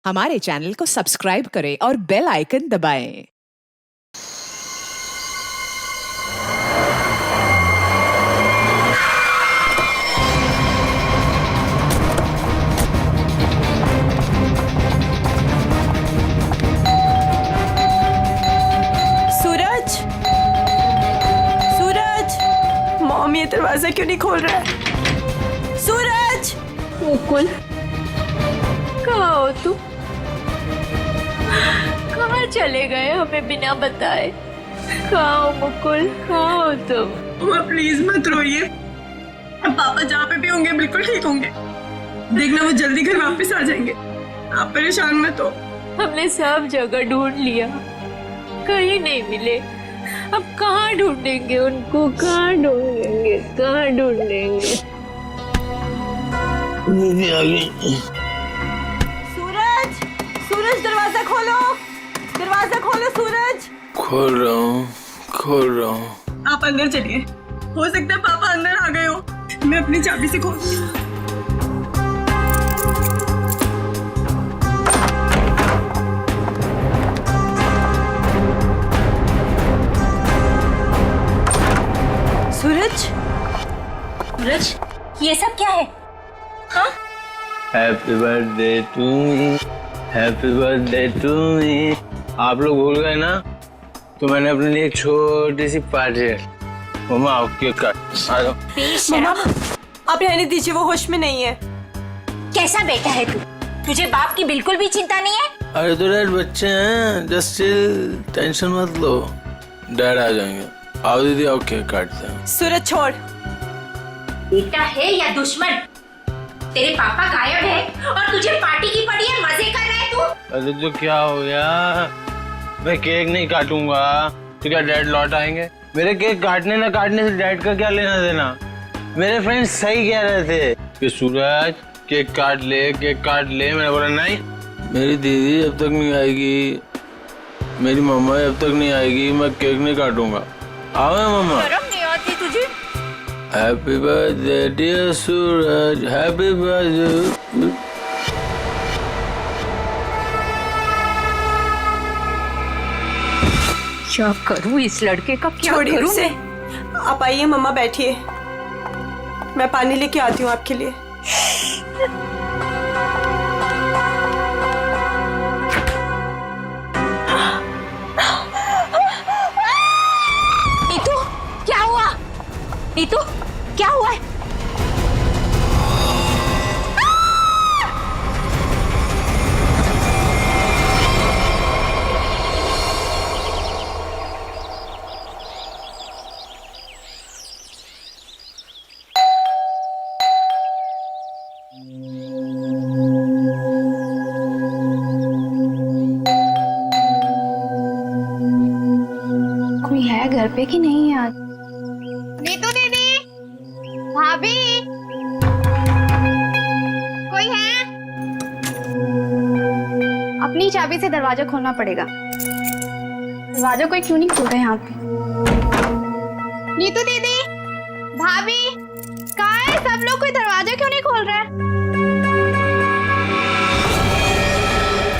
हमारे चैनल को सब्सक्राइब करें और बेल आइकन दबाएं। सूरज, सूरज, मॉम ये दरवाजा क्यों नहीं खोल रहा है? सूरज, मुकुल, कहाँ हो तुम? कहाँ चले गए हमें बिना बताए? कहाँ हो मुकुल, कहाँ हो तुम? मम्मा प्लीज मत रोइए। अब पापा जहाँ पे भी होंगे बिल्कुल ठीक होंगे। देखना वो जल्दी घर वापस आ जाएंगे। आप परेशान मत हो। हमने सब जगह ढूंढ लिया, कहीं नहीं मिले। अब कहाँ ढूंढेंगे उनको? कहाँ ढूंढेंगे? कहाँ ढूंढेंगे? सूरज, सूरज दरवाजा खोलो, दरवाजा खोलो सूरज। खोल रहा हूँ। आप अंदर चलिए, हो सकता है पापा अंदर आ गए हो। मैं अपनी चाबी से खोलती हूँ। सूरज, सूरज, ये सब क्या है? हाँ? Happy birthday to me, happy birthday to me. आप लोग भूल गए ना, तो मैंने अपने लिए एक छोटी सी पार्टी है। मम्मा आओ केक काट। आ जाओ। मम्मा आप रहने दीजिए, वो होश में नहीं है। कैसा बेटा है तू? तुझे बाप की बिल्कुल भी चिंता नहीं है? अरे तो डैड बच्चे हैं, जस्ट चिल, टेंशन मत लो, डैड आ जाएंगे। आओ दीदी आओ केक काटते हैं। सूरज छोड़। बेटा है या दुश्मन? तेरे पापा गायब है और तुझे पार्टी की पड़ी है, मजे कर रहा है तू? अरे तो क्या हो गया, मैं केक नहीं काटूंगा तो क्या डैड लौट आएंगे? मेरे केक काटने ना काटने से डैड का क्या लेना देना? मेरे फ्रेंड्स सही कह रहे थे कि सूरज केक काट ले, केक काट ले। मैंने बोला नहीं, मेरी दीदी जब तक नहीं आएगी, मेरी मम्मा जब तक नहीं आएगी, मैं केक नहीं काटूंगा। आओ मम्मा। शर्म नहीं आती तुझे? हैप्पी बर्थडे डियर सूरज, हैप्पी बर्थडे। क्या करूं इस लड़के का? क्या छोड़िए करूं उसे। आप आइए मम्मा, बैठिए, मैं पानी लेके आती हूँ आपके लिए। नीतू, क्या हुआ? नीतू, क्या हुआ है? कोई है घर पे कि नहीं आज? नीतू दीदी, भाभी, कोई है? अपनी चाबी से दरवाजा खोलना पड़ेगा। दरवाजा कोई क्यों नहीं खोल रहा है यहाँ पे? नीतू दीदी, भाभी, कहाँ है सब लोग? कोई दरवाजा क्यों नहीं खोल रहा है?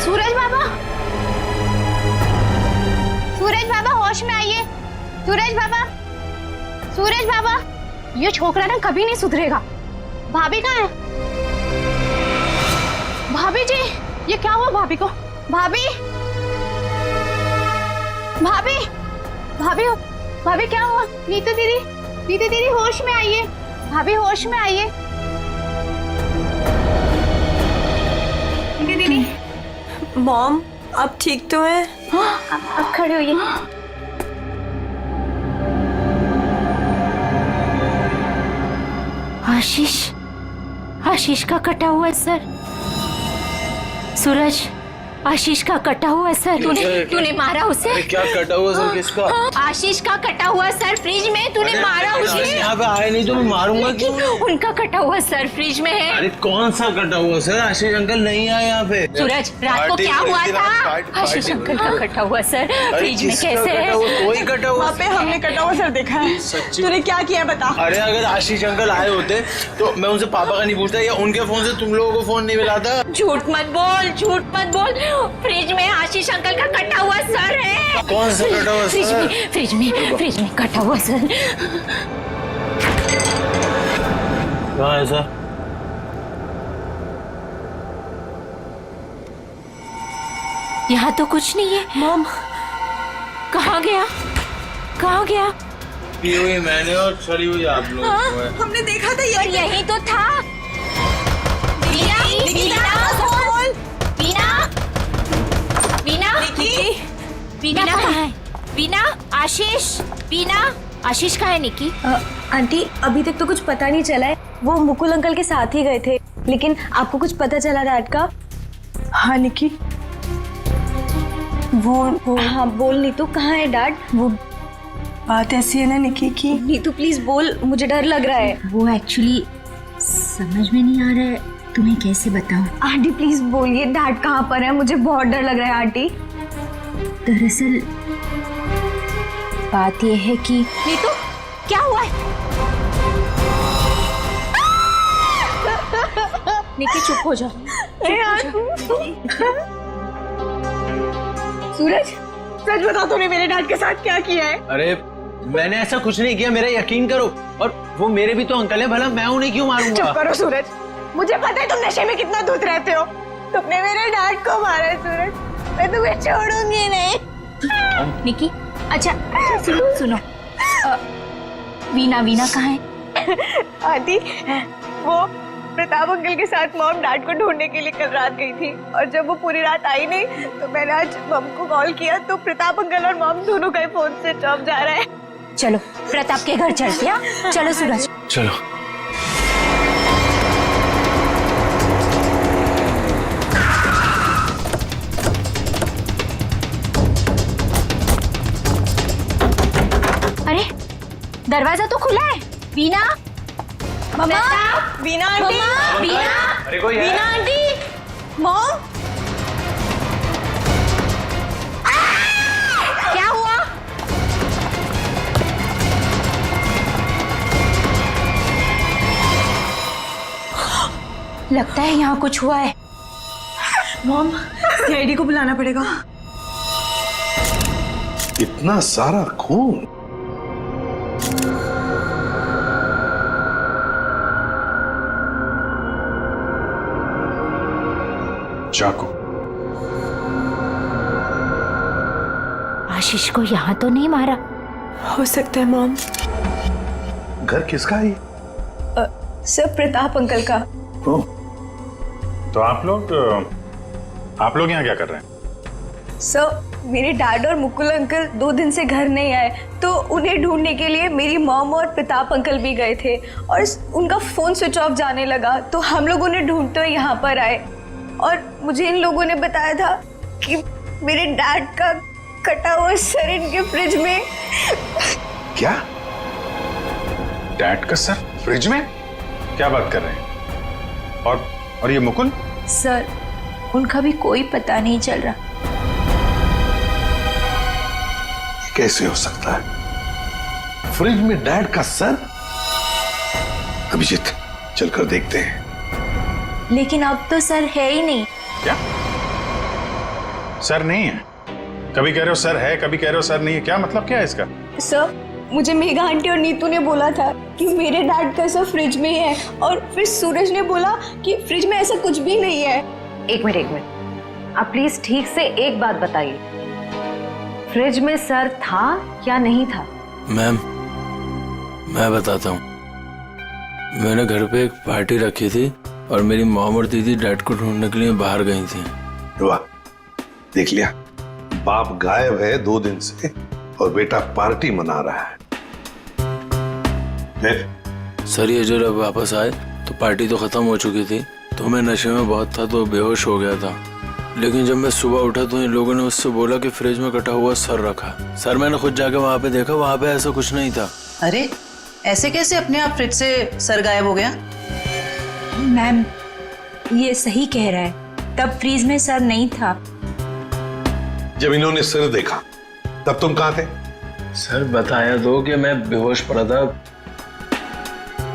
सूरज बाबा, सूरज बाबा होश में आइए। सूरज बाबा, सूरज बाबा, ये छोकरा ना कभी नहीं सुधरेगा। भाभी कहाँ है? भाभी जी, ये क्या हुआ भाभी को? भाभी, भाभी, भाभी, भाभी क्या हुआ? नीतू दीदी, नीतू दीदी होश में आइए। भाभी होश में आइए। नीतू दीदी, मॉम आप ठीक तो हैं? अब खड़े होइए। आशीष, आशीष का कटा हुआ है सर। सूरज, आशीष का कटा हुआ सर। तूने मारा उसे? अरे क्या कटा हुआ सर किसका? आशीष का कटा हुआ सर फ्रिज में, तूने मारा उसे? यहाँ पे आए नहीं तो मैं मारूंगा क्यों? उनका कटा हुआ सर फ्रिज में है। अरे कौन सा कटा हुआ सर? आशीष अंकल नहीं आए यहाँ पे। सूरज, रात को क्या हुआ था? आशीष अंकल का कटा हुआ सर फ्रिज में कैसे है? कोई कटा हुआ? वहाँ पे हमने कटा हुआ सर देखा है। सच्ची? तूने क्या किया बता। अरे अगर आशीष अंकल आए होते तो मैं उनसे पापा का नहीं पूछता या उनके फोन से तुम लोगों को फोन नहीं मिलाता। झूठ मत बोल, झूठ मत बोल। फ्रिज में आशीष अंकल का कटा हुआ सर है। कौन सा कटा हुआ सर? फ्रिज में कटा हुआ सर। कहाँ है सर? यहाँ तो कुछ नहीं है। मॉम कहाँ गया? पी हुई मैंने और छड़ी हुई आप लोगों को है। हमने देखा था ये। और यही तो था। वीना कहाँ है? वीना, आशीष कहाँ है निकी? आंटी अभी तक तो कुछ पता नहीं चला है। वो मुकुल अंकल के साथ ही गए थे, लेकिन आपको कुछ पता चला डैड का? हाँ निकी, वो हाँ बोल नीतू, कहाँ है डैड? वो बात ऐसी है ना निकी की। नीतू प्लीज बोल, मुझे डर लग रहा है। वो एक्चुअली समझ में नहीं आ रहा है, तुम्हें कैसे बताऊं? आंटी प्लीज बोलिए डैड कहाँ पर है, मुझे बहुत डर लग रहा है आंटी। दरअसल बात यह है कि नीतू क्या हुआ है? निकी चुप हो जा। सूरज, सच बता तूने मेरे डैड के साथ क्या किया है? अरे मैंने ऐसा कुछ नहीं किया, मेरा यकीन करो। और वो मेरे भी तो अंकल है, भला मैं उन्हें क्यों मारूंगा? चुप करो सूरज, मुझे पता है तुम नशे में कितना धुत रहते हो। तुमने मेरे डैड को मारा है सूरज, मैं तुम्हें छोड़ूंगी नहीं। निकी अच्छा सुनो वीना कहाँ है? आंटी वो प्रताप अंकल के साथ मॉम डैड को ढूंढने के लिए कल रात गई थी, और जब वो पूरी रात आई नहीं तो मैंने आज मॉम को कॉल किया तो प्रताप अंकल और मॉम दोनों का फोन स्विच ऑफ जा रहा है। चलो प्रताप के घर चलते हैं। चलो सूरज चलो। अरे दरवाजा तो खुला है। वीना, मम्मा, वीना आंटी, अरे कोई है? वीना आंटी, मॉम, क्या हुआ? लगता है यहाँ कुछ हुआ है। मॉम सीआईडी को बुलाना पड़ेगा। इतना सारा खून? चाकू। आशीष को यहाँ तो नहीं मारा? हो सकता है मॉम। घर किसका है? सर प्रताप अंकल का। ओह, तो आप लोग यहाँ क्या कर रहे हैं? सर मेरे डैड और मुकुल अंकल 2 दिन से घर नहीं आए, तो उन्हें ढूंढने के लिए मेरी मॉम और प्रताप अंकल भी गए थे, और उनका फोन स्विच ऑफ जाने लगा तो हम लोग उन्हें ढूंढते हुए यहाँ पर आए, और मुझे इन लोगों ने बताया था कि मेरे डैड का कटा हुआ सर इनके फ्रिज में। क्या? डैड का सर फ्रिज में? क्या बात कर रहे हैं? और ये मुकुल? सर उनका भी कोई पता नहीं चल रहा। कैसे हो सकता है? फ्रिज में डैड का सर? अभिजीत चलकर देखते हैं। लेकिन अब तो सर है ही नहीं। क्या? सर नहीं है? कभी कह रहे हो सर है, कभी कह रहे हो सर नहीं है, क्या मतलब क्या है इसका? सर मुझे मेघा आंटी और नीतू ने बोला था कि मेरे डैड का सर फ्रिज में है, और फिर सूरज ने बोला कि फ्रिज में ऐसा कुछ भी नहीं है। एक मिनट आप प्लीज ठीक से एक बात बताइए, फ्रिज में सर था या नहीं था? मैम मैं बताता हूँ, मैंने घर पे एक पार्टी रखी थी और मेरी मॉम और दीदी डैड को ढूंढने के लिए बाहर गई थी। वाह, देख लिया, बाप गायब है 2 दिन से और बेटा पार्टी मना रहा है। फिर सर ये जब वापस आए तो पार्टी तो खत्म हो चुकी थी, तो मैं नशे में बहुत था तो बेहोश हो गया था। लेकिन जब मैं सुबह उठा तो इन लोगों ने उससे बोला कि फ्रिज में कटा हुआ सर रखा। सर मैंने खुद जाके वहाँ पे देखा, वहाँ पे ऐसा कुछ नहीं था। अरे ऐसे कैसे अपने आप फ्रिज से सर गायब हो गया? मैम ये सही कह रहा है, तब फ्रीज में सर नहीं था। जब इन्होंने सिर देखा तब तुम कहाँ थे? सर बताया तो कि मैं बेहोश पड़ा था,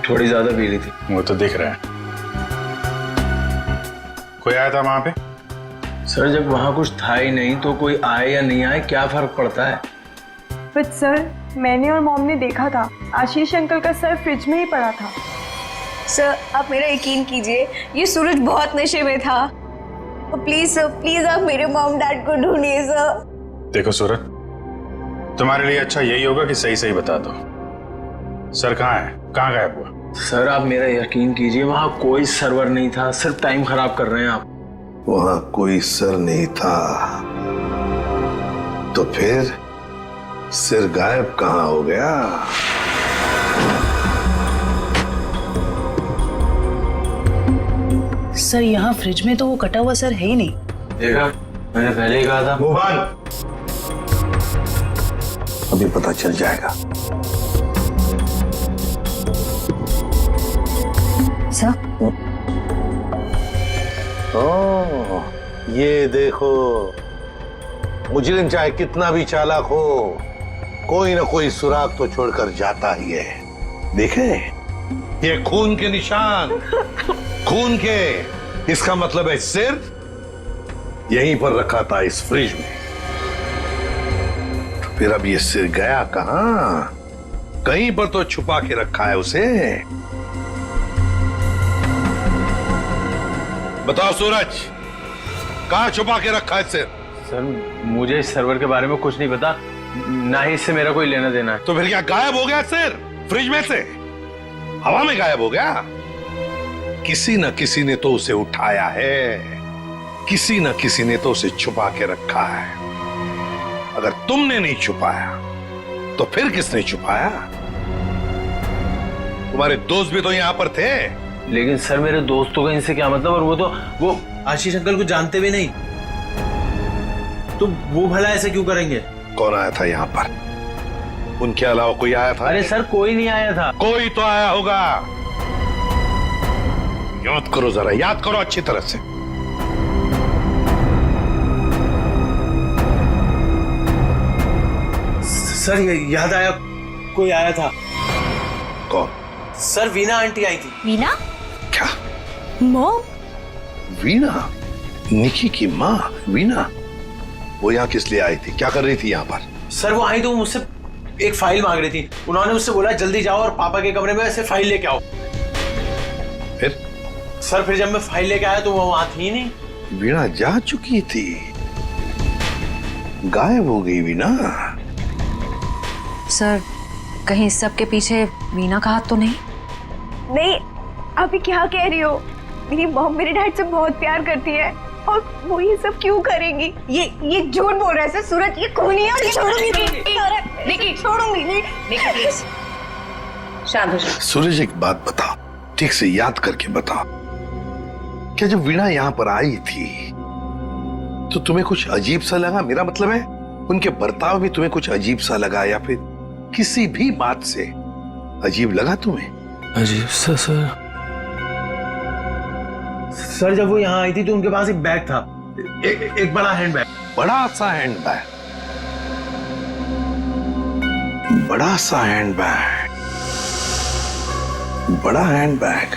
थोड़ी ज्यादा पी ली थी। वो तो दिख रहा है। कोई आया था वहां पे? सर जब वहाँ कुछ था ही नहीं तो कोई आए या नहीं आए क्या फर्क पड़ता है? बट सर मैंने और मॉम ने देखा था आशीष अंकल का सर फ्रिज में ही पड़ा था। सर आप मेरा यकीन कीजिए, ये सूरज बहुत नशे में था। प्लीज सर, प्लीज आप मेरे मॉम डैड को ढूंढिए सर। देखो सूरज, तुम्हारे लिए अच्छा यही होगा कि सही सही बता दो, सर कहाँ है, कहाँ गायब हुआ? सर आप मेरा यकीन कीजिए, वहाँ कोई सर्वर नहीं था, सिर्फ टाइम खराब कर रहे हैं आप। वहां कोई सर नहीं था तो फिर सिर गायब कहाँ हो गया? सर यहाँ फ्रिज में तो वो कटा हुआ सर है ही नहीं। देखा, मैंने पहले ही कहा था। मोहन, अभी पता चल जाएगा। सर ओह, ये देखो, मुजरिम चाहे कितना भी चालाक हो, कोई ना कोई सुराग तो छोड़कर जाता ही है। देखे, ये खून के निशान, खून के। इसका मतलब है सिर यहीं पर रखा था इस फ्रिज में। तो फिर अब ये सिर गया कहां? कहीं पर तो छुपा के रखा है उसे। बताओ सूरज, कहां छुपा के रखा है सिर? सर मुझे इस सर्वर के बारे में कुछ नहीं पता, ना ही इससे मेरा कोई लेना देना है। तो फिर क्या गायब हो गया सिर फ्रिज में से? हवा में गायब हो गया? किसी न किसी ने तो उसे उठाया है, किसी न किसी ने तो उसे छुपा के रखा है। अगर तुमने नहीं छुपाया तो फिर किसने छुपाया? तुम्हारे दोस्त भी तो यहां पर थे। लेकिन सर मेरे दोस्तों का इनसे क्या मतलब? और वो आशीष अंकल को जानते भी नहीं, तो वो भला ऐसे क्यों करेंगे? कौन आया था यहाँ पर? उनके अलावा कोई आया था? अरे सर कोई नहीं आया था। कोई तो आया होगा। याद करो जरा, याद करो अच्छी तरह से। सर ये याद आया, कोई आया था। कौन? सर वीना आंटी आई थी। वीना? क्या? मॉम? वीना? निकी की माँ वीना? वो यहाँ किस लिए आई थी? क्या कर रही थी यहाँ पर? सर वो आई तो मुझसे एक फाइल मांग रही थी। उन्होंने मुझसे बोला जल्दी जाओ और पापा के कमरे में ऐसे फाइल लेके आओ। फिर? सर फिर जब मैं फाइल लेके आया तो वो वहां थी नहीं। वीणा जा चुकी थी, गायब हो गई वीणा। सर कहीं इस सब के पीछे वीना का हाथ तो नहीं? नहीं, अभी क्या कह रही हो? मेरी मॉम मेरे डैड से बहुत प्यार करती है और वो ये सब क्यों करेंगी? ये झूठ बोल रहा है सर। सूरज ये खूनी है और ये छोड़ूंगी नहीं। निकी छोड़ूंगी नहीं। निकी प्लीज शांत हो जाओ। सूरज एक बात बताओ, ठीक से याद करके बताओ, क्या जब वीणा यहाँ पर आई थी तो तुम्हें कुछ अजीब सा लगा? मेरा मतलब है उनके बर्ताव में तुम्हें कुछ अजीब सा लगा, या फिर किसी भी बात से अजीब लगा तुम्हें? अजीब सा सर? सर जब वो यहाँ आई थी तो उनके पास एक बैग था, एक बड़ा हैंड बैग। बड़ा सा हैंड बैग? बड़ा सा हैंड बैग? बड़ा हैंड बैग?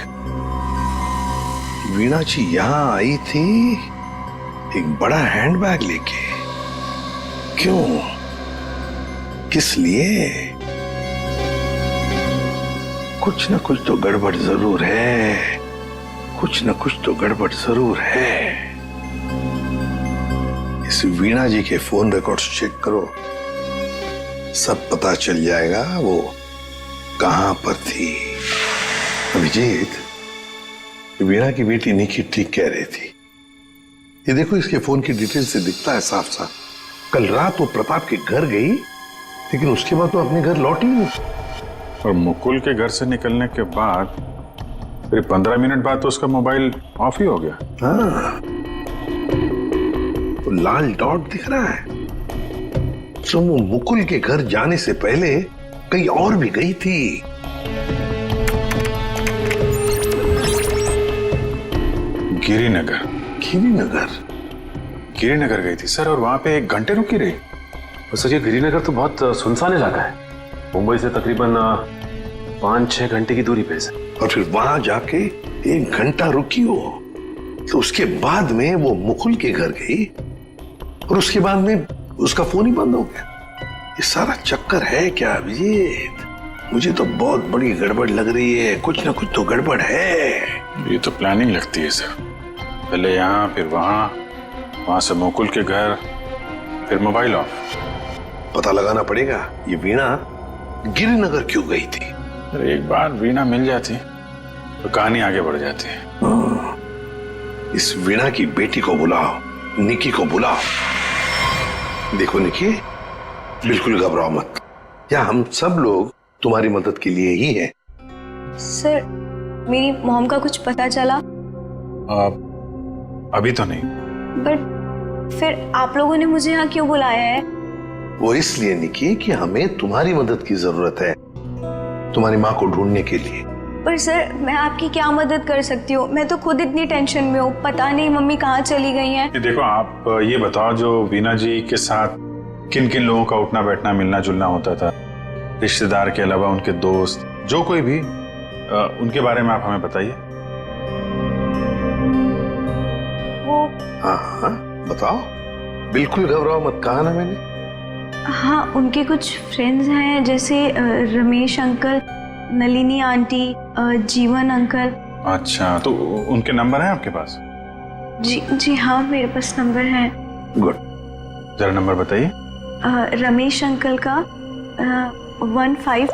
वीणा जी यहां आई थी एक बड़ा हैंड बैग लेके? क्यों? किस लिए? कुछ ना कुछ तो गड़बड़ जरूर है, कुछ ना कुछ तो गड़बड़ जरूर है। इस वीणा जी के फोन रिकॉर्ड्स चेक करो, सब पता चल जाएगा वो कहां पर थी। अभिजीत, वीणा की बेटी निकी ठीक कह रही थी। ये देखो, इसके फोन की डिटेल से दिखता है साफ साफ, कल रात वो प्रताप के घर गई लेकिन उसके बाद तो अपने घर लौटी नहीं। और मुकुल के घर से निकलने के बाद फिर 15 मिनट बाद तो उसका मोबाइल ऑफ ही हो गया। हाँ, लाल डॉट दिख रहा है। तो वो मुकुल के घर जाने से पहले कहीं और भी गई थी। गिरिनगर। गिरिनगर गई थी सर, और वहां पे 1 घंटे रुकी रही। तो सर ये गिरिनगर तो बहुत सुनसान इलाका है, मुंबई से तकरीबन 5-6 घंटे की दूरी पे है। और फिर वहां जाके 1 घंटा रुकी हो, तो उसके बाद में वो मुकुल के घर गई और उसके बाद में उसका फोन ही बंद हो गया। ये सारा चक्कर है क्या अभिजीत? मुझे तो बहुत बड़ी गड़बड़ लग रही है, कुछ ना कुछ तो गड़बड़ है। ये तो प्लानिंग लगती है सर, पहले यहाँ फिर वहां, वहां से मुकुल के घर, फिर मोबाइल ऑफ। पता लगाना पड़ेगा ये वीणा गिरिनगर क्यों गई थी। अरे एक बार वीणा मिल जाती तो कहानी आगे बढ़ जाती है। इस वीणा की बेटी को बुलाओ, निकी को बुलाओ। देखो निकी, बिल्कुल घबराओ मत, यहाँ हम सब लोग तुम्हारी मदद के लिए ही हैं। सर मेरी मॉम का कुछ पता चला? अभी तो नहीं। बट फिर आप लोगों ने मुझे यहाँ क्यों बुलाया है? वो इसलिए निकी कि हमें तुम्हारी मदद की जरूरत है, तुम्हारी माँ को ढूंढने के लिए। पर सर मैं आपकी क्या मदद कर सकती हूँ? मैं तो खुद इतनी टेंशन में हूँ, पता नहीं मम्मी कहाँ चली गई हैं। देखो आप ये बताओ, जो वीणा जी के साथ किन किन लोगों का उठना बैठना मिलना जुलना होता था, रिश्तेदार के अलावा उनके दोस्त, जो कोई भी, उनके बारे में आप हमें बताइए। वो हाँ बताओ, बिल्कुल घबराओ मत, कहा ना मैंने। हाँ, उनके कुछ फ्रेंड्स हैं, जैसे रमेश अंकल, नलिनी आंटी, जीवन अंकल। अच्छा, तो उनके नंबर हैं आपके पास? जी हाँ, मेरे पास नंबर है। गुड, जरा नंबर बताइए। रमेश अंकल का 15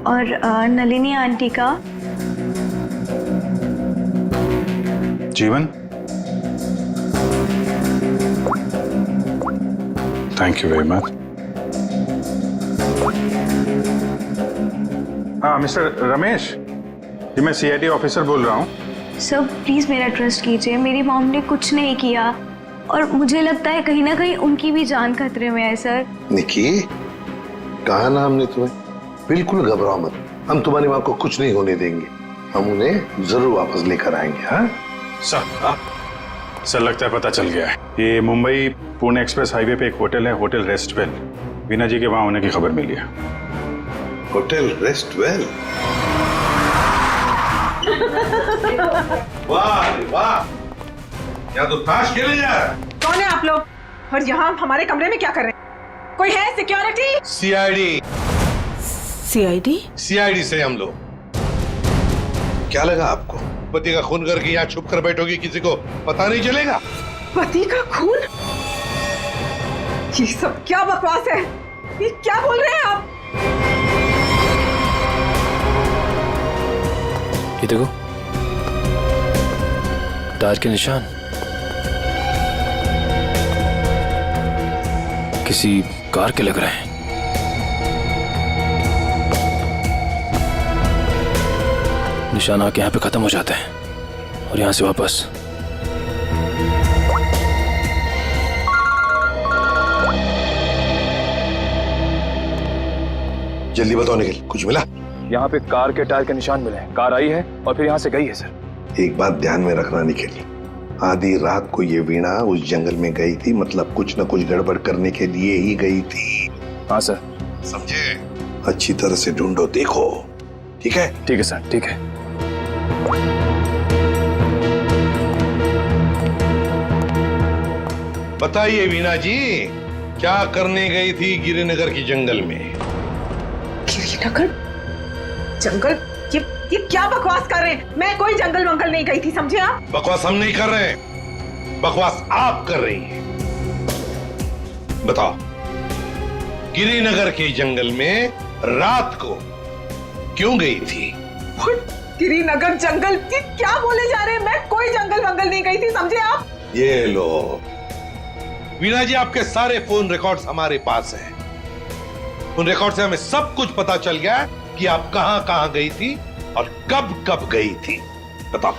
और नलिनी आंटी का। जीवन, थैंक यू वेरी मच। हाँ मिस्टर रमेश, जी मैं CID ऑफिसर बोल रहा हूँ। सर प्लीज मेरा ट्रस्ट कीजिए, मेरी मॉम ने कुछ नहीं किया और मुझे लगता है कहीं ना कहीं उनकी भी जान खतरे में है। सर निकी, कहा ना हमने तुम्हें, बिल्कुल घबराओ मत, हम तुम्हारी माँ को कुछ नहीं होने देंगे, हम उन्हें जरूर वापस लेकर आएंगे। हाँ सर लगता है पता चल गया है। ये मुंबई पुणे एक्सप्रेस हाईवे पे एक होटल है, होटल रेस्टवेल। वीणा जी के वहां होने की खबर मिली है। होटल रेस्टवेल? वाह वाह, यहाँ तो ताश खेले जा रहा है। कौन है आप लोग और यहाँ हमारे कमरे में क्या कर रहे हैं? कोई है सिक्योरिटी? CID से हम लोग। क्या लगा आपको, पति का खून करके यहाँ छुप कर बैठोगी, किसी को पता नहीं चलेगा? पति का खून? ये सब क्या बकवास है? ये क्या बोल रहे हैं आप? ये देखो, टायर के निशान किसी कार के लग रहे हैं। निशान आके यहाँ पे खत्म हो जाते हैं और यहाँ से वापस। जल्दी बताओ निखिल, कुछ मिला? यहाँ पे कार के टायर के निशान मिले हैं, कार आई है और फिर यहाँ से गई है सर। एक बात ध्यान में रखना निखिल, आधी रात को ये वीणा उस जंगल में गई थी, मतलब कुछ न कुछ गड़बड़ करने के लिए ही गई थी। हाँ सर। समझे? अच्छी तरह से ढूंढो, देखो। ठीक है? ठीक है सर, ठीक है। बताइए वीणा जी, क्या करने गई थी गिरिनगर की जंगल में? गिरिनगर जंगल? ये क्या बकवास कर रहे हैं? मैं कोई जंगल वंगल नहीं गई थी, समझे आप? बकवास हम नहीं कर रहे हैं, बकवास आप कर रही हैं। बताओ, गिरिनगर के जंगल में रात को क्यों गई थी? गिरिनगर जंगल? ये क्या बोले जा रहे हैं? मैं कोई जंगल वंगल नहीं गई थी, समझे आप? ये लो वीणा जी, आपके सारे फोन रिकॉर्ड्स हमारे पास हैं। उन रिकॉर्ड से हमें सब कुछ पता चल गया कि आप कहां कहां गई थी और कब कब गई थी। बताओ।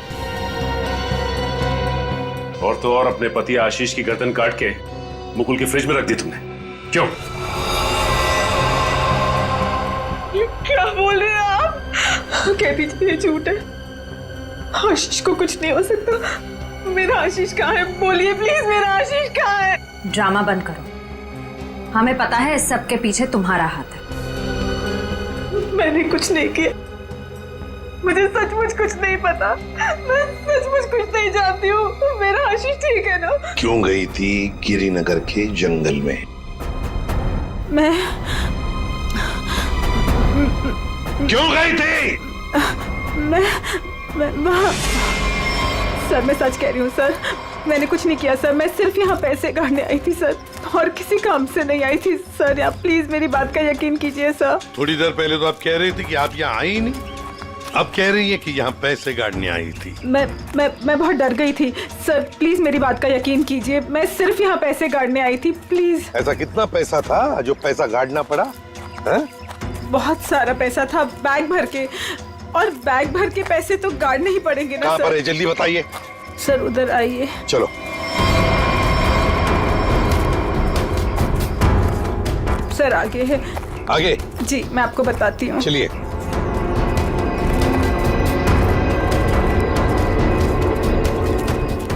और तो और अपने पति आशीष की गर्दन काट के मुकुल की फ्रिज में रख दी तुमने, क्यों? ये क्या बोल रहे हैं आप? कह दीजिए ये झूठ है। आशीष को कुछ नहीं हो सकता। मेरा आशीष कहाँ है? बोलिए प्लीज, मेरा आशीष कहाँ है? ड्रामा बंद करो। हमें पता है इस सब के पीछे तुम्हारा हाथ है। मैंने कुछ नहीं किया। मुझे सचमुच कुछ नहीं पता। मैं सचमुच कुछ नहीं जानती हूँ। मेरा आशीष ठीक है ना? क्यों गई थी गिरिनगर के जंगल में? मैं क्यों गई थी? मैं वहाँ सर, मैं सच कह रही हूँ सर, मैंने कुछ नहीं किया सर। मैं सिर्फ यहाँ पैसे काटने आई थी सर, और किसी काम से नहीं आई थी सर। आप प्लीज मेरी बात का यकीन कीजिए सर। थोड़ी देर पहले तो आप कह रही थी कि आप यहाँ आई ही नहीं, अब कह रही है कि यहाँ पैसे गाड़ने आई थी। मैं बहुत डर गई थी सर, प्लीज मेरी बात का यकीन कीजिए। मैं सिर्फ यहाँ पैसे गाड़ने आई थी, प्लीज। ऐसा कितना पैसा था जो पैसा गाड़ना पड़ा? है? बहुत सारा पैसा था, बैग भर के, और बैग भर के पैसे तो गाड़ने ही पड़ेंगे ना कहाँ सर। पर है? जल्दी बताइए। सर उधर आइए। चलो। सर आगे है। आगे? जी मैं आपको बताती हूँ। चलिए।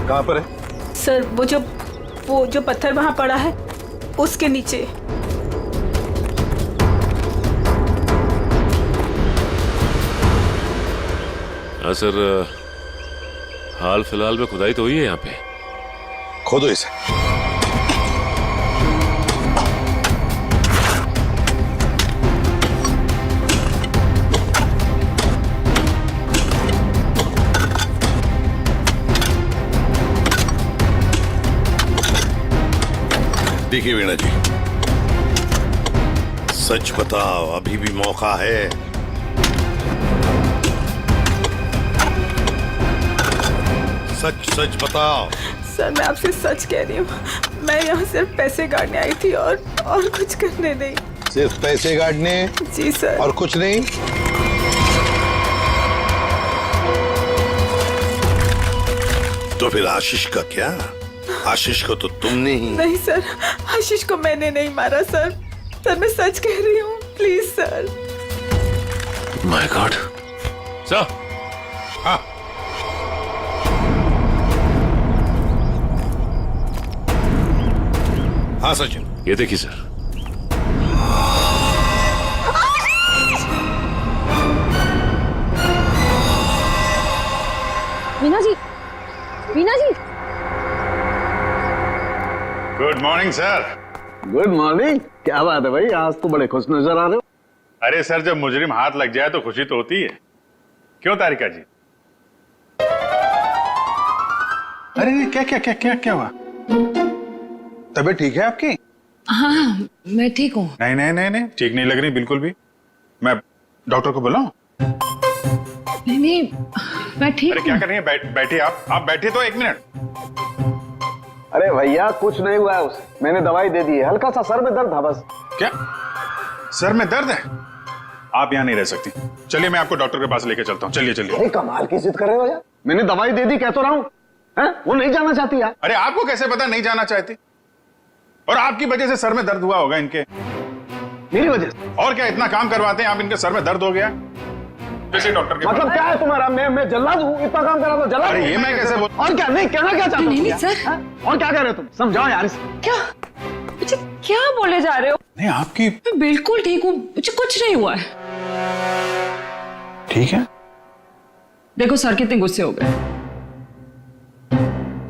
कहाँ पर है? सर वो जो पत्थर वहाँ पड़ा है उसके नीचे। हाँ सर, हाल फिलहाल में खुदाई तो हुई है यहाँ पे। खोदो इसे। देखिए वीणा जी, सच बताओ, अभी भी मौका है। सच सच बताओ। सर मैं आपसे सच कह रही हूँ, मैं यहाँ सिर्फ पैसे गाड़ने आई थी और कुछ करने नहीं। सिर्फ पैसे गाड़ने? जी सर। और कुछ नहीं? तो फिर आशीष का क्या? आशीष को तो तुमने ही। नहीं सर, आशीष को मैंने नहीं मारा सर। सर मैं सच कह रही हूँ, please sir. My God. Sir. हाँ। हाँ सचिन, ये देखिए sir. Veena ji, Veena ji. Good morning sir. Good morning. क्या बात है भाई, आज तो बड़े खुश नजर आ रहे हो। अरे सर, जब मुजरिम हाथ लग जाए तो खुशी तो होती है, क्यों तारिका जी? अरे क्या क्या क्या क्या क्या हुआ? तबीयत ठीक है आपकी? हाँ मैं ठीक हूँ। नहीं नहीं नहीं नहीं, ठीक नहीं लग रही बिल्कुल भी। मैं डॉक्टर को बुलाऊं? नहीं मैं ठीक। अरे क्या कर रही हैं? बैठिए आप बैठिए तो 1 मिनट। अरे भैया कुछ नहीं हुआ है उसे, मैंने दवाई दे दी है, हल्का सा सर में दर्द था बस। क्या सर में दर्द है? आप यहाँ नहीं रह सकती, चलिए मैं आपको डॉक्टर के पास लेके चलता हूँ। चलिए चलिए। अरे कमाल की जिद कर रहे हो यार, मैंने दवाई दे दी, कह तो रहा हूँ। वो नहीं जाना चाहती यार। अरे आपको कैसे पता नहीं जाना चाहती? और आपकी वजह से सर में दर्द हुआ होगा इनके। मेरी वजह से? और क्या, इतना काम करवाते हैं आप, इनके सर में दर्द हो गया। जैसे डॉक्टर के मतलब क्या है तुम्हारा? मैं जल्लाद हूँ? इतना काम करा तो जल्लाद? अरे ये मैं कैसे बोल? और क्या? नहीं कहना क्या चाहते हो? नहीं सर। और क्या कह रहे हो तुम? समझाओ यार इसे। क्या मुझे क्या बोले जा रहे हो? नहीं आपकी। मैं बिल्कुल ठीक हूँ, मुझे कुछ नहीं हुआ है। ठीक है। देखो सर कितने गुस्से हो गए।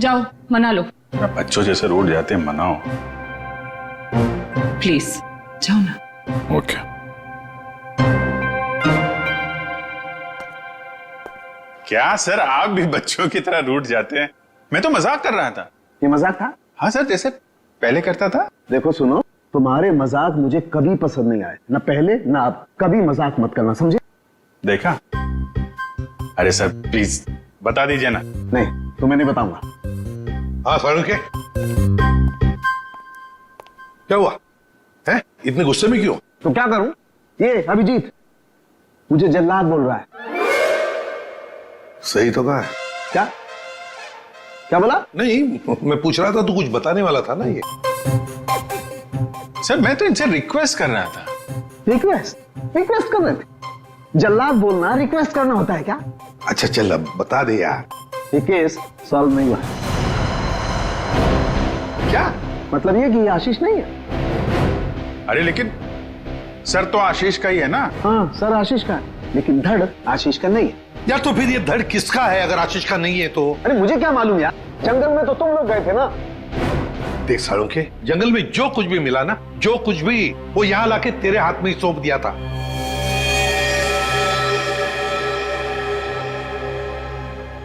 जाओ मना लो। बच्चों जैसे रोड जाते हैं, मनाओ प्लीज, जाओ ना। ओके। क्या सर, आप भी बच्चों की तरह रूठ जाते हैं? मैं तो मजाक कर रहा था। ये मजाक था? हाँ सर, जैसे पहले करता था। देखो सुनो, तुम्हारे मजाक मुझे कभी पसंद नहीं आए, ना पहले ना अब। कभी मजाक मत करना, समझे? देखा? अरे सर प्लीज बता दीजिए ना। नहीं तो मैं नहीं बताऊंगा। हाँ फारूक है? क्या हुआ है? इतने गुस्से में क्यों? तो क्या करूं? ये अभिजीत मुझे जल्लाद बोल रहा है। सही तो कहा है। क्या? क्या बोला? नहीं, मैं पूछ रहा था तू कुछ बताने वाला था ना ये। सर मैं तो इनसे रिक्वेस्ट कर रहा था। रिक्वेस्ट कर रहे थे? जल्लाद बोलना रिक्वेस्ट करना होता है क्या? अच्छा चल अब बता दे यार। ये केस सॉल्व नहीं हुआ। क्या मतलब ये कि ये आशीष नहीं है? अरे लेकिन सर तो आशीष का ही है ना। हाँ सर आशीष का है, लेकिन धड़ आशीष का नहीं है। यार तो फिर ये धड़ किसका है अगर आशीष का नहीं है तो? अरे मुझे क्या मालूम यार, जंगल में तो तुम लोग गए थे ना। देख सालुंखे, जंगल में जो कुछ भी मिला ना, जो कुछ भी, वो यहाँ लाके तेरे हाथ में ही सौंप दिया था।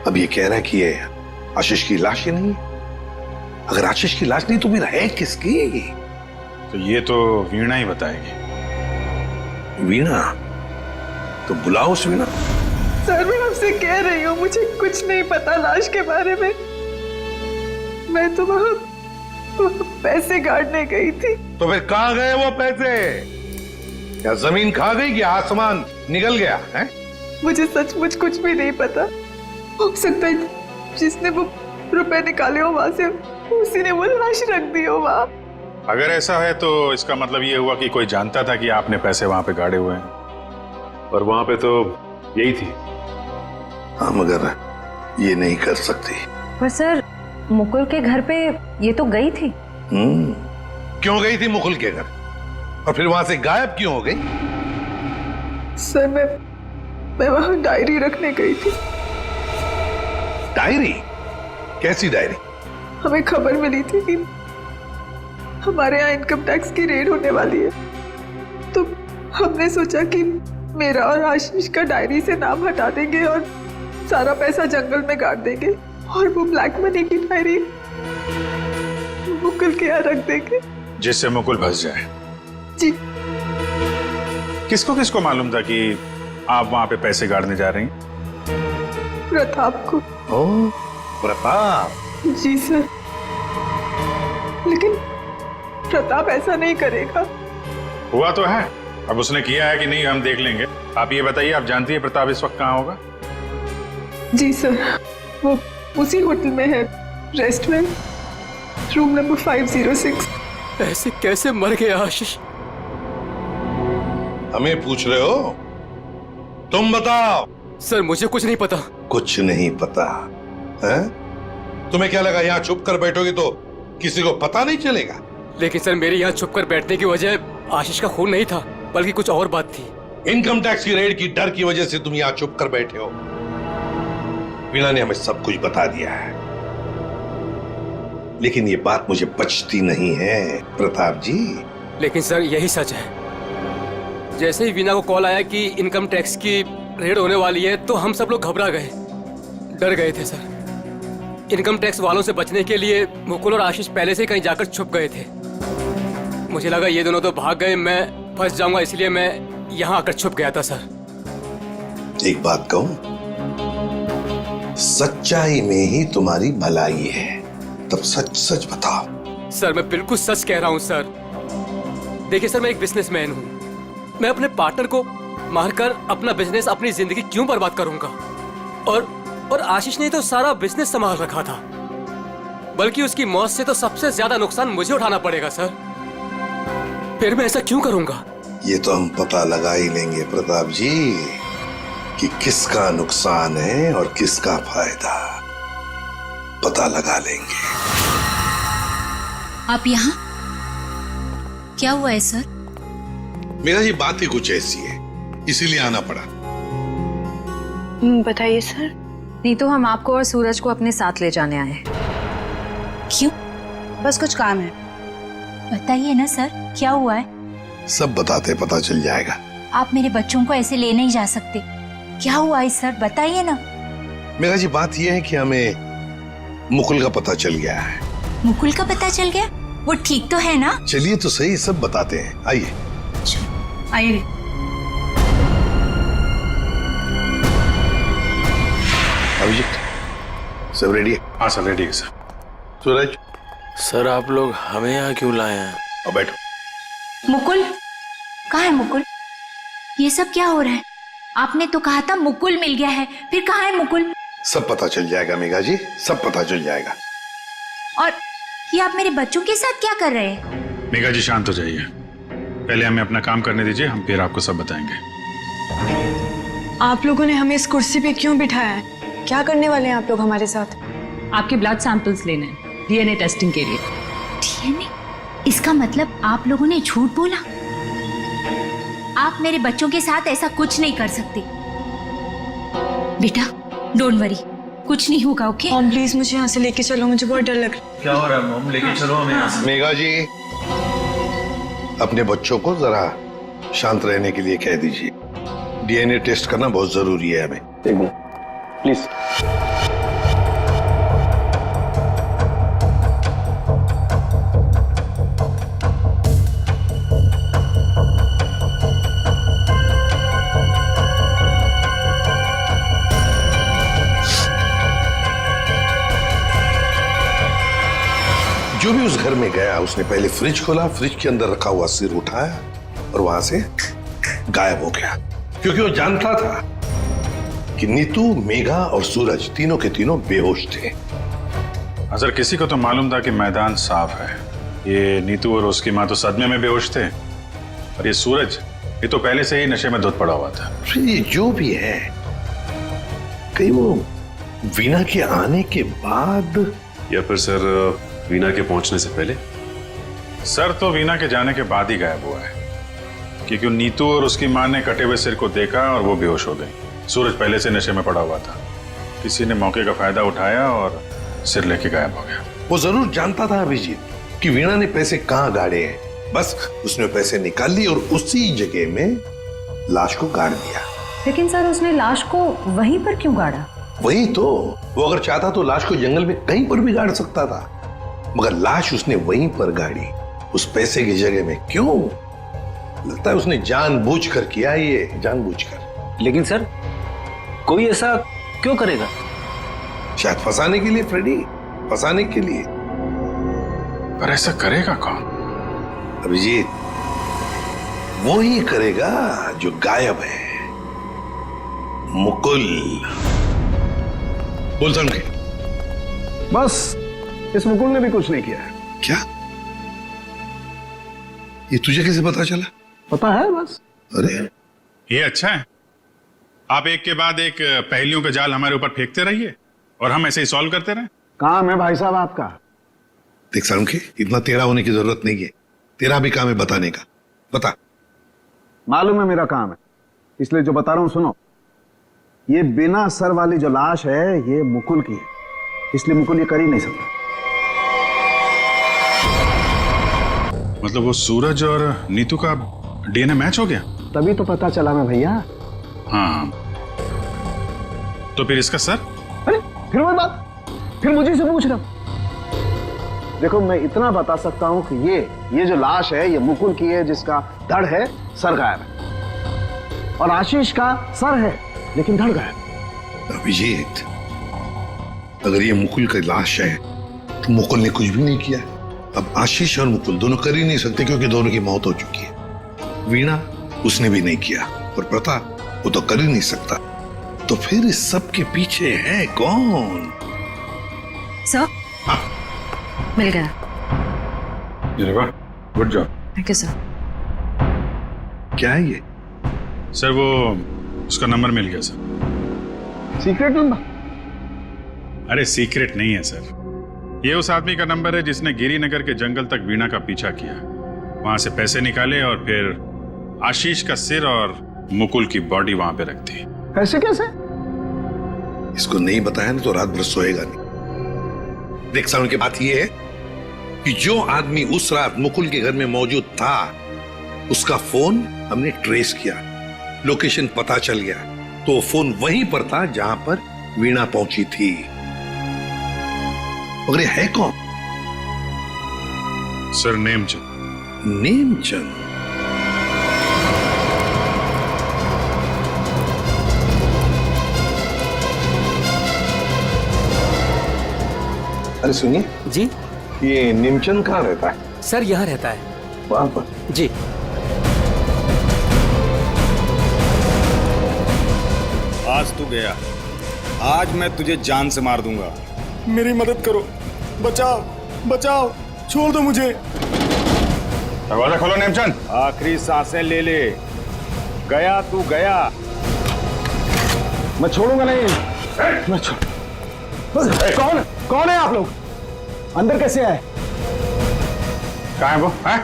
अब ये कह रहा है कि ये आशीष की लाश ही नहीं है। अगर आशीष की लाश नहीं तो फिर है किसकी? तो ये तो वीणा ही बताएगी। वीणा? तो बुलाओ उस वीणा। सर मैं आपसे कह रही हूँ, मुझे कुछ नहीं पता लाश के बारे में। मैं तो वहाँ पैसे गाड़ने गई थी। तो फिर कहाँ गए वो पैसे? क्या जमीन खा गई कि आसमान निकल गया है? मुझे सचमुच कुछ भी नहीं पता। हो सकता है जिसने वो रुपए निकाले हो वहां से, उसी ने वो लाश रख दी हो वहां। अगर ऐसा है तो इसका मतलब ये हुआ कि कोई जानता था कि आपने पैसे वहां पे गाड़े हुए हैं, और वहां पे तो यही थी। हाँ मगर ये नहीं कर सकती। पर सर मुकुल के घर पे ये तो गई थी। क्यों गई थी मुकुल के घर? और फिर वहां से गायब क्यों हो गई? सर मैं वहां डायरी रखने गई थी। डायरी? कैसी डायरी? हमें खबर मिली थी कि हमारे यहाँ इनकम टैक्स की रेड होने वाली है, तो हमने सोचा कि मेरा और आशीष का डायरी से नाम हटा देंगे और सारा पैसा जंगल में गाड़ देंगे, और वो ब्लैक मनी की डायरी मुकुल के यहाँ रख देंगे, जिससे मुकुल फंस जाए। जी। किसको किसको मालूम था कि आप वहां पे पैसे गाड़ने जा रही हैं? प्रताप को। ओह प्रताप? जी सर, लेकिन प्रताप ऐसा नहीं करेगा। हुआ तो है, अब उसने किया है कि नहीं हम देख लेंगे। आप ये बताइए, आप जानती है प्रताप इस वक्त कहाँ होगा? जी सर, वो उसी होटल में है, रेस्टोरेंट, रूम नंबर 506। ऐसे कैसे मर गया आशीष? हमें पूछ रहे हो? तुम बताओ। सर मुझे कुछ नहीं पता। कुछ नहीं पता है? तुम्हें क्या लगा यहाँ छुप कर बैठोगे तो किसी को पता नहीं चलेगा? लेकिन सर मेरे यहाँ छुप कर बैठने की वजह आशीष का खून नहीं था, बल्कि कुछ और बात थी। इनकम टैक्स की रेड की डर की वजह से तुम यहाँ छुप कर बैठे हो। वीणा ने हमें सब कुछ बता दिया है, लेकिन ये बात मुझे पचती नहीं है प्रताप जी। लेकिन सर यही सच है। जैसे ही वीणा को कॉल आया कि इनकम टैक्स की रेड होने वाली है, तो हम सब लोग घबरा गए, डर गए थे सर। इनकम टैक्स वालों से बचने के लिए मुकुल और आशीष पहले से कहीं जाकर छुप गए थे। मुझे लगा ये दोनों तो भाग गए, मैं फंस जाऊंगा, इसलिए मैं यहाँ आकर छुप गया था सर। एक बात कहूं, सच्चाई में ही तुम्हारी भलाई है, तब सच सच बताओ। सर मैं बिल्कुल सच कह रहा हूँ सर। देखिए सर, मैं एक बिजनेसमैन हूँ। मैं अपने पार्टनर को मारकर अपना बिजनेस, अपनी जिंदगी क्यों बर्बाद करूंगा? और आशीष ने तो सारा बिजनेस संभाल रखा था, बल्कि उसकी मौत से तो सबसे ज्यादा नुकसान मुझे उठाना पड़ेगा सर। फिर मैं ऐसा क्यों करूंगा? ये तो हम पता लगा ही लेंगे प्रताप जी कि किसका नुकसान है और किसका फायदा, पता लगा लेंगे। आप यहाँ? क्या हुआ है सर? मेरा ये बात ही कुछ ऐसी है, इसीलिए आना पड़ा। बताइए सर। नहीं तो हम आपको और सूरज को अपने साथ ले जाने आए हैं। क्यों? बस कुछ काम है। बताइए ना सर, क्या हुआ है? सब बताते पता चल जाएगा। आप मेरे बच्चों को ऐसे ले नहीं जा सकते। क्या हुआ है सर, बताइए ना। मेरा जी बात यह है कि हमें मुकुल का पता चल गया है। मुकुल का पता चल गया? वो ठीक तो है ना? चलिए तो सही, सब बताते हैं, आइए। आइए। अभिजीत सब रेडी है? हाँ सर रेडी है सर। सूरज सर आप लोग हमें यहाँ क्यों लाए हैं? और बैठो। मुकुल कहाँ है? मुकुल, ये सब क्या हो रहा है? आपने तो कहा था मुकुल मिल गया है, फिर कहाँ है मुकुल? सब पता चल जाएगा मेघा जी, सब पता चल जाएगा। और ये आप मेरे बच्चों के साथ क्या कर रहे हैं? मेघा जी शांत हो जाइए, पहले हमें अपना काम करने दीजिए, हम फिर आपको सब बताएंगे। आप लोगों ने हमें इस कुर्सी पे क्यों बिठाया है? क्या करने वाले हैं आप लोग हमारे साथ? आपके ब्लड सैंपल्स लेने हैं डीएनए टेस्टिंग के लिए। डीएनए? इसका मतलब आप लोगों ने झूठ बोला? आप मेरे बच्चों के साथ ऐसा कुछ नहीं कर सकते। बेटा डोंट वरी, कुछ नहीं होगा। ओके मॉम प्लीज मुझे यहाँ से लेके चलो, मुझे बहुत डर लग रहा है। क्या हो रहा है मॉम? लेके चलो हमें यहाँ से। मेघा जी अपने बच्चों को जरा शांत रहने के लिए कह दीजिए। डीएनए टेस्ट करना बहुत जरूरी है हमें। एक मिनट प्लीज। जो भी उस घर में गया उसने पहले फ्रिज खोला, फ्रिज के अंदर रखा हुआ सिर उठाया और वहां से गायब हो गया, क्योंकि वो जानता था कि नीतू, मेघा और सूरज तीनों के तीनों बेहोश थे। अगर किसी को तो मालूम था कि मैदान साफ है। ये नीतू और उसकी माँ तो सदमे में बेहोश थे, और ये सूरज ये तो पहले से ही नशे में धुत पड़ा हुआ था। ये जो भी है, कहीं वो वीना के आने के बाद या फिर सर वीना के पहुंचने से पहले? सर तो वीना के जाने के बाद ही गायब हुआ है, क्योंकि नीतू और उसकी माँ ने कटे हुए सिर को देखा और वो बेहोश हो गई। सूरज पहले से नशे में पड़ा हुआ था, किसी ने मौके का फायदा उठाया और सिर लेके गायब हो गया। वो जरूर जानता था अभिजीत कि वीणा ने पैसे कहाँ गाड़े हैं, बस उसने पैसे निकाल लिए और उसी जगह में लाश को गाड़ दिया। लेकिन सर उसने लाश को वहीं पर क्यों गाड़ा? वही तो, वो अगर चाहता तो लाश को जंगल में कहीं पर भी गाड़ सकता था, मगर लाश उसने वहीं पर गाड़ी, उस पैसे की जगह में। क्यों? लगता है उसने जानबूझकर किया, ये जानबूझकर। लेकिन सर कोई ऐसा क्यों करेगा? शायद फंसाने के लिए फ्रेडी, फंसाने के लिए। पर ऐसा करेगा कौन? अभिजीत, वो ही करेगा जो गायब है, मुकुल। बोल समझे? बस इस मुकुल ने भी कुछ नहीं किया है। क्या? ये तुझे कैसे पता चला? पता है बस। अरे ये अच्छा है, आप एक के बाद एक पहेलियों का जाल हमारे ऊपर फेंकते रहिए और हम ऐसे ही सॉल्व करते रहे। काम है भाई साहब आपका। देख सालुंखे, इतना टेढ़ा होने की जरूरत नहीं है, तेरा भी काम है बताने का। बता। मालूम है मेरा काम है, इसलिए जो बता रहा हूं सुनो। ये बिना सर वाली जो लाश है ये मुकुल की है, इसलिए मुकुल ये कर ही नहीं सकता। मतलब वो सूरज और नीतू का डीएनए मैच हो गया? तभी तो पता चला ना भैया। हाँ, तो फिर इसका सर? अरे फिर वही बात, फिर मुझे से पूछ रहा। देखो मैं इतना बता सकता हूं कि ये जो लाश है ये मुकुल की है, जिसका धड़ है, सर गायब है। और आशीष का सर है लेकिन धड़ गायब। अभिजीत, अगर ये मुकुल की लाश है तो मुकुल ने कुछ भी नहीं किया। अब आशीष और मुकुल दोनों कर ही नहीं सकते, क्योंकि दोनों की मौत हो चुकी है। वीणा उसने भी नहीं किया, और प्रताप वो तो कर ही नहीं सकता। तो फिर इस सब के पीछे है कौन? सर मिल गया। Good job. Thank you sir. क्या है ये? सर वो उसका नंबर मिल गया सर। Secret number? अरे सीक्रेट नहीं है सर, ये उस आदमी का नंबर है जिसने गिरिनगर के जंगल तक वीणा का पीछा किया, वहां से पैसे निकाले और फिर आशीष का सिर और मुकुल की बॉडी वहां पे रख दी। कैसे कैसे? इसको नहीं बताया ना तो रात भर सोएगा नहीं। देख साउंड की बात ये है कि जो आदमी उस रात मुकुल के घर में मौजूद था, उसका फोन हमने ट्रेस किया, लोकेशन पता चल गया, तो फोन वहीं पर था जहां पर वीणा पहुंची थी। मगर ये है कौन? सर नेमचंद। नेमचंद? अरे सुनिए जी, ये नेमचंद कहाँ रहता है? सर यहाँ रहता है। वहां पर? जी। आज तू गया, आज मैं तुझे जान से मार दूंगा। मेरी मदद करो, बचाओ बचाओ, छोड़ दो मुझे। दरवाजा खोलो नेमचंद। आखिरी सांसें ले ले। गया तू गया। मैं छोड़ूंगा नहीं। मैं कौन कौन है आप लोग? अंदर कैसे आए? कहाँ है वो? है?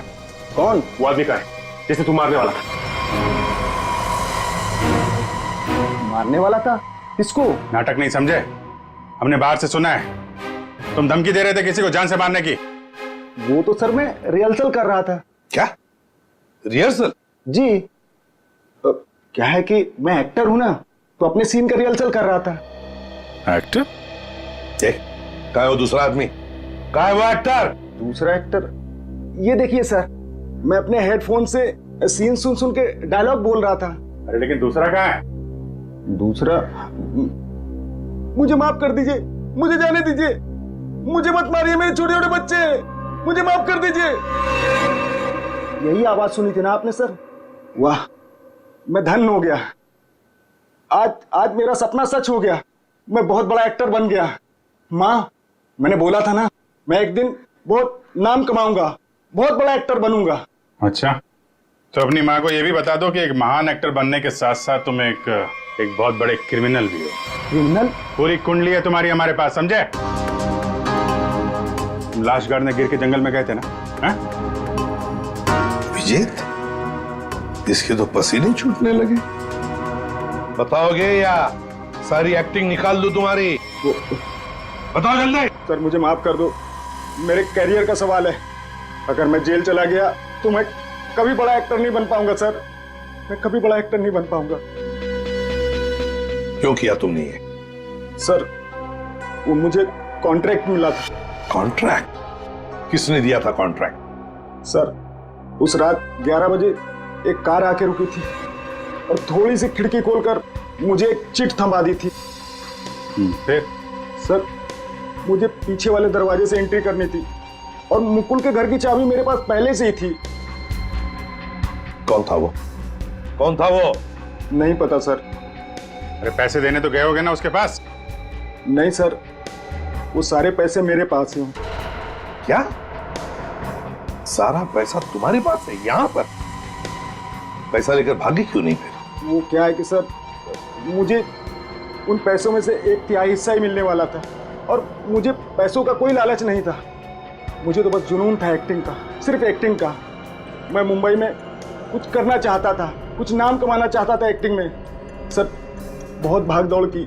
कौन? वो आदमी का है जिसे तू मारने वाला था। मारने वाला था? किसको? नाटक नहीं समझे? हमने बाहर से सुना है तुम धमकी दे रहे थे किसी को जान से मारने की। वो तो सर मैं रिहर्सल कर रहा था। क्या रिहर्सल? जी क्या है कि मैं एक्टर हूं ना, तो अपने सीन का रिहर्सल कर रहा था। एक्टर? कहाँ है वो दूसरा आदमी? कहाँ है वो एक्टर? दूसरा एक्टर ये देखिए सर, मैं अपने हेडफोन से सीन सुन सुन के डायलॉग बोल रहा था। अरे लेकिन दूसरा कहाँ है? दूसरा मुझे माफ कर दीजिए, मुझे जाने दीजिए, मुझे मत मारिए, मेरे छोटे छोटे बच्चे हैं, मुझे माफ कर दीजिए। यही आवाज सुनी थी ना आपने सर? वाह, मैं धन्य हो गया। आज मेरा सपना सच हो गया, मैं बहुत बड़ा एक्टर बन गया। माँ, मैंने बोला था ना, मैं एक दिन बहुत नाम कमाऊंगा, बहुत बड़ा एक्टर बनूंगा। अच्छा, तो अपनी माँ को यह भी बता दो कि एक महान एक्टर बनने के साथ साथ तुम एक बहुत बड़े क्रिमिनल भी हो। क्रिमिनल? पूरी कुंडली है तुम्हारी हमारे पास, समझे? तुम लाश गाड़ने गिर के जंगल में गए थे ना? है? विजेत, इसके तो पसीने छूटने लगे। बताओगे या सारी एक्टिंग निकाल दो तुम्हारी? बताओ जल्दी। सर मुझे माफ कर दो, मेरे करियर का सवाल है। अगर मैं जेल चला गया तो मैं कभी बड़ा एक्टर नहीं बन पाऊंगा सर, मैं कभी बड़ा एक्टर नहीं बन पाऊंगा। क्यों किया तुमने ये? सर वो मुझे कॉन्ट्रैक्ट मिला था। कॉन्ट्रैक्ट? किसने दिया था कॉन्ट्रैक्ट? सर उस रात 11 बजे एक कार आके रुकी थी और थोड़ी सी खिड़की खोलकर मुझे एक चिट थमा दी थी। फिर? सर मुझे पीछे वाले दरवाजे से एंट्री करनी थी और मुकुल के घर की चाबी मेरे पास पहले से ही थी। कौन था वो? कौन था वो? नहीं पता सर। अरे पैसे देने तो गए होगे ना उसके पास? नहीं सर, वो सारे पैसे मेरे पास हैं। क्या? सारा पैसा तुम्हारे पास है? यहाँ पर पैसा लेकर भागे क्यों नहीं फिर? वो क्या है कि सर, मुझे उन पैसों में से 1/3 हिस्सा ही मिलने वाला था और मुझे पैसों का कोई लालच नहीं था। मुझे तो बस जुनून था एक्टिंग का, सिर्फ एक्टिंग का। मैं मुंबई में कुछ करना चाहता था, कुछ नाम कमाना चाहता था एक्टिंग में। सर बहुत भाग दौड़ की,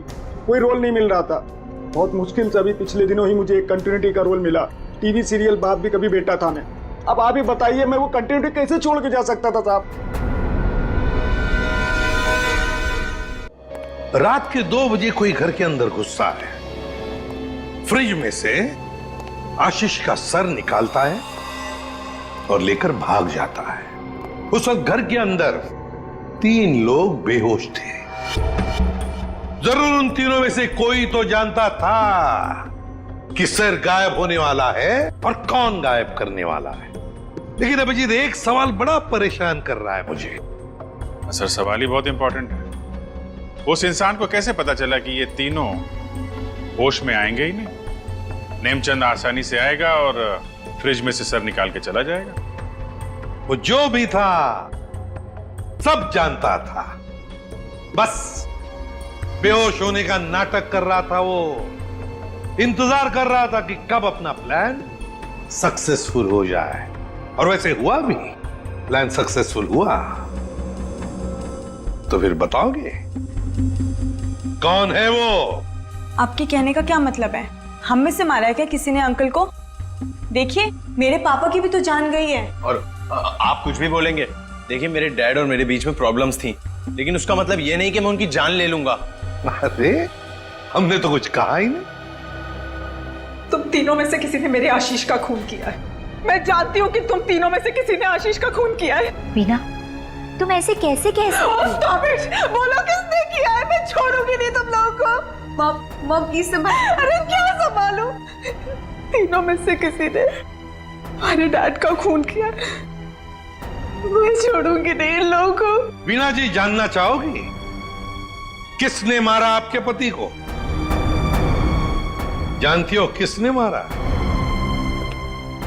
कोई रोल नहीं मिल रहा था। बहुत मुश्किल से अभी पिछले दिनों ही मुझे एक कंटिन्यूटी का रोल मिला। टीवी सीरियल बाप भी कभी बेटा था मैं। अब आप ही बताइए, मैं वो कंटिन्यूटी कैसे छोड़ के जा सकता था साहब? रात के 2 बजे कोई घर के अंदर घुसता है, फ्रिज में से आशीष का सर निकालता है और लेकर भाग जाता है। उस वक्त घर के अंदर 3 लोग बेहोश थे। जरूर उन तीनों में से कोई तो जानता था कि सर गायब होने वाला है और कौन गायब करने वाला है। लेकिन अभिजीत, एक सवाल बड़ा परेशान कर रहा है मुझे। सर सवाल ही बहुत इंपॉर्टेंट है। उस इंसान को कैसे पता चला कि ये तीनों होश में आएंगे ही नहीं? नेमचंद आसानी से आएगा और फ्रिज में से सर निकाल के चला जाएगा। वो जो भी था सब जानता था, बस बेहोश होने का नाटक कर रहा था। वो इंतजार कर रहा था कि कब अपना प्लान सक्सेसफुल हो जाए, और वैसे हुआ भी। प्लान सक्सेसफुल हुआ। तो फिर बताओगे कौन है वो? आपके कहने का क्या मतलब है? हम में से मारा है क्या किसी ने अंकल को? देखिए मेरे पापा की भी तो जान गई है। और आप कुछ भी बोलेंगे? देखिए मेरे डैड और मेरे बीच में प्रॉब्लम्स थी, लेकिन उसका मतलब ये नहीं कि मैं उनकी जान ले लूंगा। अरे हमने तो कुछ कहा ही नहीं। तुम तीनों में से किसी ने मेरे आशीष का खून किया है। मैं जानती हूँ कि तुम तीनों में से किसी ने आशीष का खून किया है। वीना, तुम ऐसे कैसे कह सकती? Stop it! बोलो किसने किया है? मैं छोड़ूंगी नहीं तुम लोगों को। मॉम प्लीज संभाल। अरे क्या संभालूं? तीनों में से किसी ने हमारे डैड का खून किया है। मैं छोड़ूंगी नहीं इन लोगों को। वीना जी, जानना चाहोगी किसने मारा आपके पति को? जानती हो किसने मारा?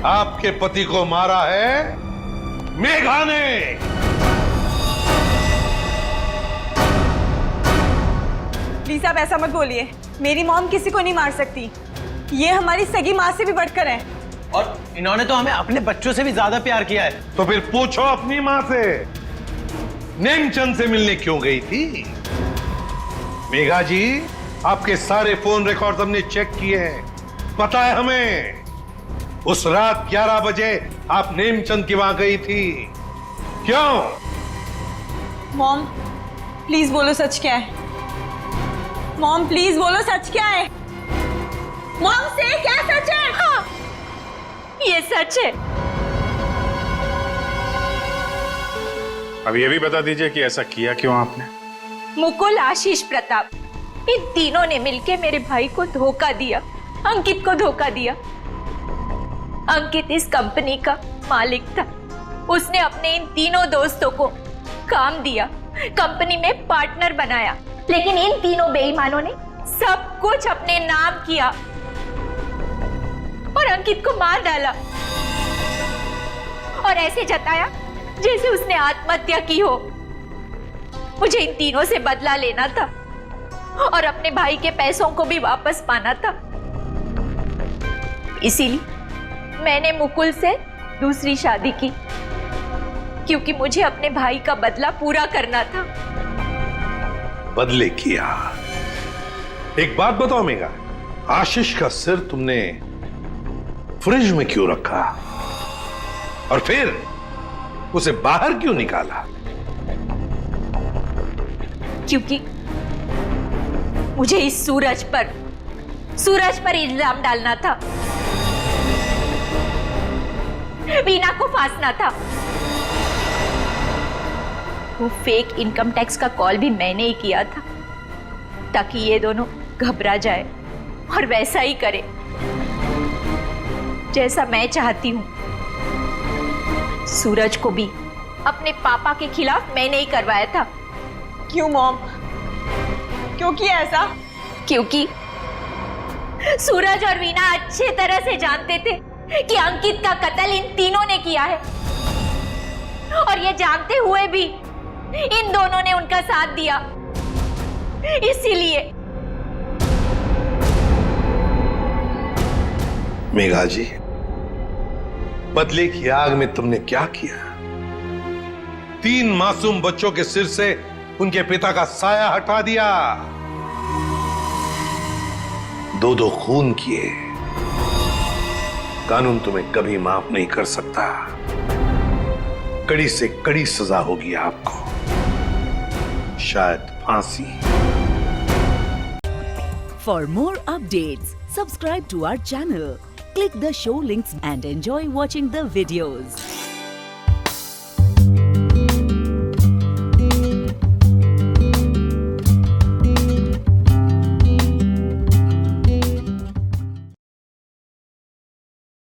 आपके पति को मारा है मेघा ने। प्लीज आप ऐसा मत बोलिए। मेरी मॉम किसी को नहीं मार सकती। ये हमारी सगी माँ से भी बढ़कर है। और इन्होंने तो हमें अपने बच्चों से भी ज्यादा प्यार किया है। तो फिर पूछो अपनी माँ से, नेमचंद से मिलने क्यों गई थी? मेघा जी, आपके सारे फोन रिकॉर्ड हमने चेक किए हैं। पता है हमें, उस रात 11 बजे आप नेमचंद की वहां गई थी। क्यों? मॉम प्लीज बोलो सच क्या है। मॉम प्लीज बोलो सच क्या है। मॉम से क्या सच है? हाँ, ये सच है। अब ये भी बता दीजिए कि ऐसा किया क्यों आपने? मुकुल, आशीष, प्रताप, इन तीनों ने मिलकर मेरे भाई को धोखा दिया, अंकित को धोखा दिया। अंकित इस कंपनी का मालिक था। उसने अपने इन तीनों दोस्तों को काम दिया, कंपनी में पार्टनर बनाया, लेकिन इन तीनों बेईमानों ने सब कुछ अपने नाम किया और अंकित को मार डाला और ऐसे जताया जैसे उसने आत्महत्या की हो। मुझे इन तीनों से बदला लेना था और अपने भाई के पैसों को भी वापस पाना था। इसीलिए मैंने मुकुल से दूसरी शादी की, क्योंकि मुझे अपने भाई का बदला पूरा करना था। बदले किया। एक बात बताओ मेघा, आशीष का सिर तुमने फ्रिज में क्यों रखा और फिर उसे बाहर क्यों निकाला? क्योंकि मुझे इस सूरज पर इल्जाम डालना था, वीना को फांसना था। वो फेक इनकम टैक्स का कॉल भी मैंने ही किया था, ताकि ये दोनों घबरा जाए और वैसा ही करे जैसा मैं चाहती हूं। सूरज को भी अपने पापा के खिलाफ मैंने ही करवाया था। क्यों मॉम? क्यों किया ऐसा? क्योंकि सूरज और वीना अच्छे तरह से जानते थे कि अंकित का कत्ल इन तीनों ने किया है, और ये जानते हुए भी इन दोनों ने उनका साथ दिया। इसीलिए मेघा जी, बदले की आग में तुमने क्या किया? 3 मासूम बच्चों के सिर से उनके पिता का साया हटा दिया। 2 खून किए। कानून तुम्हें कभी माफ नहीं कर सकता। कड़ी से कड़ी सजा होगी आपको, शायद फांसी। For more updates, subscribe to our channel, click the show links and enjoy watching the videos.